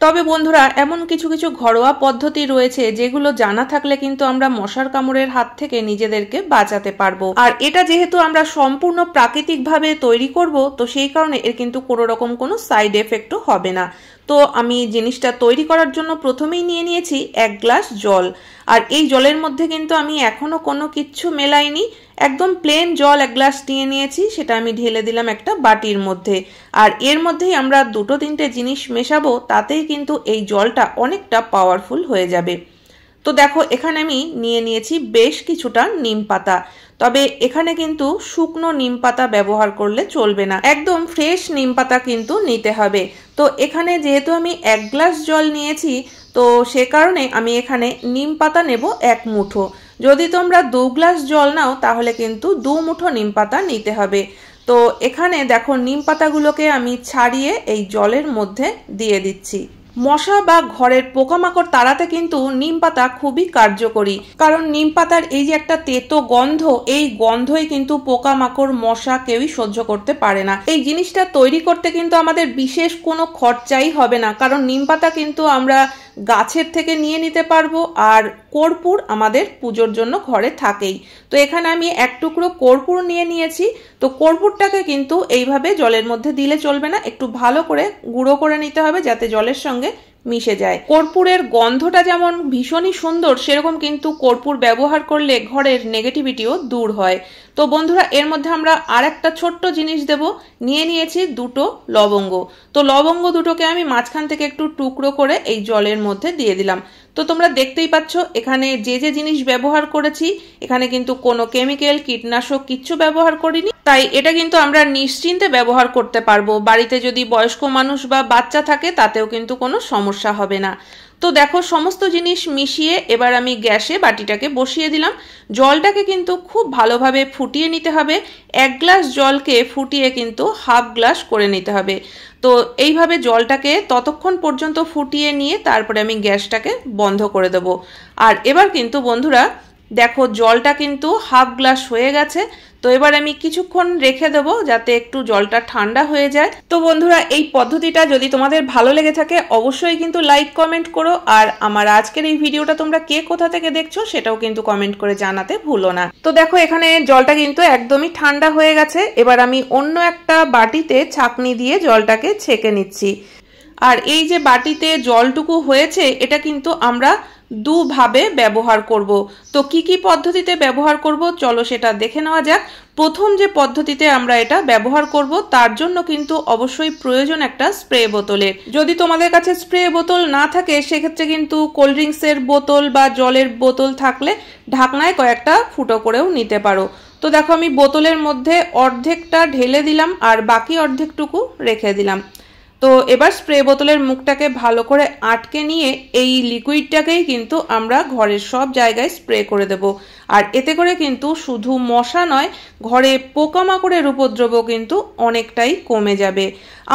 তবে বন্ধুরা এমন কিছু কিছু ঘরোয়া পদ্ধতি রয়েছে যেগুলো জানা থাকলে কিন্তু আমরা মশার কামড়ের হাত থেকে নিজেদেরকে বাঁচাতে পারবো। আর এটা যেহেতু আমরা সম্পূর্ণ প্রাকৃতিকভাবে তৈরি করব, তো সেই কারণে এর কিন্তু কোনো রকম কোনো সাইড এফেক্টও হবে না। তো আমি জিনিসটা তৈরি করার জন্য প্রথমেই নিয়ে নিয়েছি 1 গ্লাস জল। আর এই জলের মধ্যে কিন্তু আমি এখনো কোনো কিচ্ছু মেলাইনি, একদম প্লেন জল 1 গ্লাস নিয়ে নিয়েছি, সেটা আমি ঢেলে দিলাম একটা বাটির মধ্যে। আর এর মধ্যেই আমরা 2-3টে জিনিস মেশাবো, তাতেই কিন্তু এই জলটা অনেকটা পাওয়ারফুল হয়ে যাবে। তো দেখো এখানে আমি নিয়ে নিয়েছি বেশ কিছুটা নিম পাতা। তবে এখানে কিন্তু শুকনো নিম পাতা ব্যবহার করলে চলবে না, একদম ফ্রেশ নিম পাতা কিন্তু নিতে হবে। তো এখানে যেহেতু আমি 1 গ্লাস জল নিয়েছি, তো সে কারণে আমি এখানে নিম পাতা নেব 1 মুঠো। যদি তোমরা 2 গ্লাস জল নাও তাহলে কিন্তু 2 মুঠো নিম পাতা নিতে হবে। তো এখানে দেখো নিম পাতাগুলোকে আমি ছাড়িয়ে এই জলের মধ্যে দিয়ে দিচ্ছি। মশা বা ঘরের পোকামাকড় তাড়াতে কিন্তু নিম পাতা খুবই কার্যকরী, কারণ নিম পাতার এই যে একটা তেতো গন্ধ, এই গন্ধই কিন্তু পোকামাকড় মশা কেউই সহ্য করতে পারে না। এই জিনিসটা তৈরি করতে কিন্তু আমাদের বিশেষ কোনো খরচাই হবে না, কারণ নিম পাতা কিন্তু আমরা গাছের থেকে নিয়ে নিতে পারবো। আর কর্পূর আমাদের পুজোর জন্য ঘরে থাকেই। তো এখানে আমি 1 টুকরো কর্পূর নিয়ে নিয়েছি। তো কর্পূরটাকে কিন্তু এইভাবে জলের মধ্যে দিলে চলবে না, একটু ভালো করে গুঁড়ো করে নিতে হবে যাতে জলের সঙ্গে মিশে যায়। কর্পূরের গন্ধটা যেমন ভীষণই সুন্দর, সেরকম কিন্তু কর্পূর ব্যবহার করলে ঘরের নেগেটিভিটিও দূর হয়। তো বন্ধুরা এর মধ্যে আমরা আর একটা ছোট্ট জিনিস দেব, নিয়ে নিয়েছি 2টো লবঙ্গ। তো লবঙ্গ দুটোকে আমি মাঝখান থেকে একটু টুকরো করে এই জলের মধ্যে দিয়ে দিলাম। তো তোমরা দেখতেই পাচ্ছ এখানে যে যে জিনিস ব্যবহার করেছি, এখানে কিন্তু কোনো কেমিক্যাল কীটনাশক কিচ্ছু ব্যবহার করিনি, তাই এটা কিন্তু আমরা নিশ্চিন্তে ব্যবহার করতে পারবো। বাড়িতে যদি বয়স্ক মানুষ বা বাচ্চা থাকে তাতেও কিন্তু কোনো সমস্যা হবে না। তো দেখো সমস্ত জিনিস মিশিয়ে এবার আমি গ্যাসে বাটিটাকে বসিয়ে দিলাম। জলটাকে কিন্তু খুব ভালোভাবে ফুটিয়ে নিতে হবে। 1 গ্লাস জলকে ফুটিয়ে কিন্তু হাফ গ্লাস করে নিতে হবে। তো এইভাবে জলটাকে ততক্ষণ পর্যন্ত ফুটিয়ে নিয়ে তারপরে আমি গ্যাসটাকে বন্ধ করে দেব। আর এবার কিন্তু বন্ধুরা দেখো জলটা কিন্তু হাফ গ্লাস হয়ে গেছে। তো এবার আমি কিছুক্ষণ রেখে দেবো যাতে একটু জলটা ঠান্ডা হয়ে যায়। তো বন্ধুরা এই পদ্ধতিটা যদি তোমাদের ভালো লেগে থাকে অবশ্যই কিন্তু লাইক কমেন্ট করো। আর আমার আজকের এই ভিডিওটা তোমরা কে কোথা থেকে দেখছো সেটাও কিন্তু কমেন্ট করে জানাতে ভুলো না। তো দেখো এখানে জলটা কিন্তু একদমই ঠান্ডা হয়ে গেছে। এবার আমি অন্য একটা বাটিতে ছাঁকনি দিয়ে জলটাকে ছেঁকে নিচ্ছি। আর এই যে বাটিতে জলটুকু হয়েছে এটা কিন্তু আমরা দুভাবে ব্যবহার করব। তো কি কি পদ্ধতিতে ব্যবহার করব চলো সেটা দেখে নেওয়া যাক। প্রথম যে পদ্ধতিতে আমরা এটা ব্যবহার করব তার জন্য কিন্তু অবশ্যই প্রয়োজন একটা স্প্রে বোতলের। যদি তোমাদের কাছে স্প্রে বোতল না থাকে সেক্ষেত্রে কিন্তু কোল্ড ড্রিঙ্কসের বোতল বা জলের বোতল থাকলে ঢাকনায় কয়েকটা ফুটো করেও নিতে পারো। তো দেখো আমি বোতলের মধ্যে অর্ধেকটা ঢেলে দিলাম আর বাকি অর্ধেকটুকু রেখে দিলাম। তো এবার স্প্রে বোতলের মুখটাকে ভালো করে আটকে নিয়ে এই লিকুইডটাকেই কিন্তু আমরা ঘরের সব জায়গায় স্প্রে করে দেব। আর এতে করে কিন্তু শুধু মশা নয়, ঘরে পোকামাকড়ের উপদ্রবও কিন্তু অনেকটাই কমে যাবে।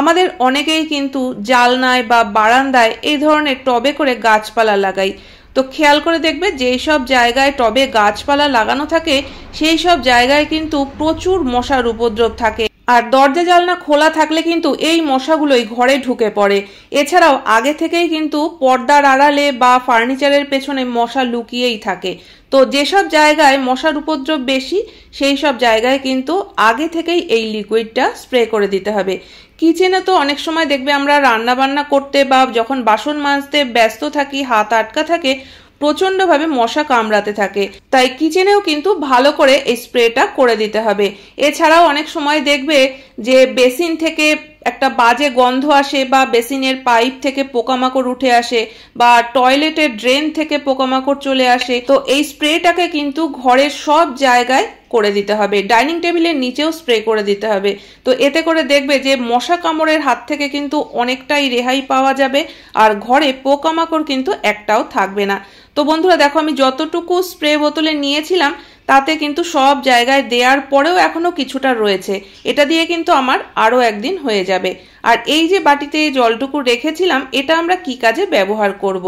আমাদের অনেকেই কিন্তু জালনায় বা বারান্দায় এই ধরনের টবে করে গাছপালা লাগাই। তো খেয়াল করে দেখবে যেই সব জায়গায় টবে গাছপালা লাগানো থাকে সেই সব জায়গায় কিন্তু প্রচুর মশার উপদ্রব থাকে। আর দরজা জানলা খোলা থাকলে কিন্তু এই মশাগুলোই ঘরে ঢুকে পড়ে। এছাড়াও আগে থেকেই কিন্তু পর্দার আড়ালে বা ফার্নিচারের পেছনে মশা লুকিয়েই থাকে। তো যেসব জায়গায় মশার উপদ্রব বেশি সেই সব জায়গায় কিন্তু আগে থেকেই এই লিকুইডটা স্প্রে করে দিতে হবে। কিচেনে তো অনেক সময় দেখবে আমরা রান্না বান্না করতে বা যখন বাসন মাজতে ব্যস্ত থাকি, হাত আটকা থাকে, প্রচন্ডভাবে মশা কামড়াতে থাকে। তাই কিচেনেও কিন্তু ভালো করে এই স্প্রেটা করে দিতে হবে। এছাড়াও অনেক সময় দেখবে যে বেসিন থেকে একটা বাজে গন্ধ আসে বা বেসিনের পাইপ থেকে পোকামাকড় উঠে আসে বা টয়লেটের ড্রেন থেকে পোকামাকড় চলে আসে। তো এই স্প্রেটাকে কিন্তু ঘরের সব জায়গায় করে দিতে হবে, ডাইনিং টেবিলের নিচেও স্প্রে করে দিতে হবে। তো এতে করে দেখবে যে মশা কামড়ের হাত থেকে কিন্তু অনেকটাই রেহাই পাওয়া যাবে আর ঘরে পোকামাকড় কিন্তু একটাও থাকবে না। তো বন্ধুরা দেখো আমি যতটুকু স্প্রে বোতলে নিয়েছিলাম তাতে কিন্তু সব জায়গায় দেওয়ার পরেও এখনো কিছুটা রয়েছে। এটা দিয়ে কিন্তু আমার আরো একদিন হয়ে যাবে। আর এই যে বাটিতে জলটুকু রেখেছিলাম এটা আমরা কি কাজে ব্যবহার করব।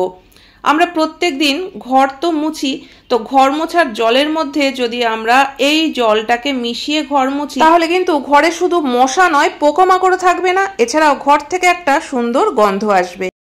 আমরা প্রত্যেক দিন ঘর তো মুছি, তো ঘর মোছার জলের মধ্যে যদি আমরা এই জলটাকে মিশিয়ে ঘর মুছি তাহলে কিন্তু ঘরে শুধু মশা নয় পোকামাকড় থাকবে না, এছাড়াও ঘর থেকে একটা সুন্দর গন্ধ আসবে।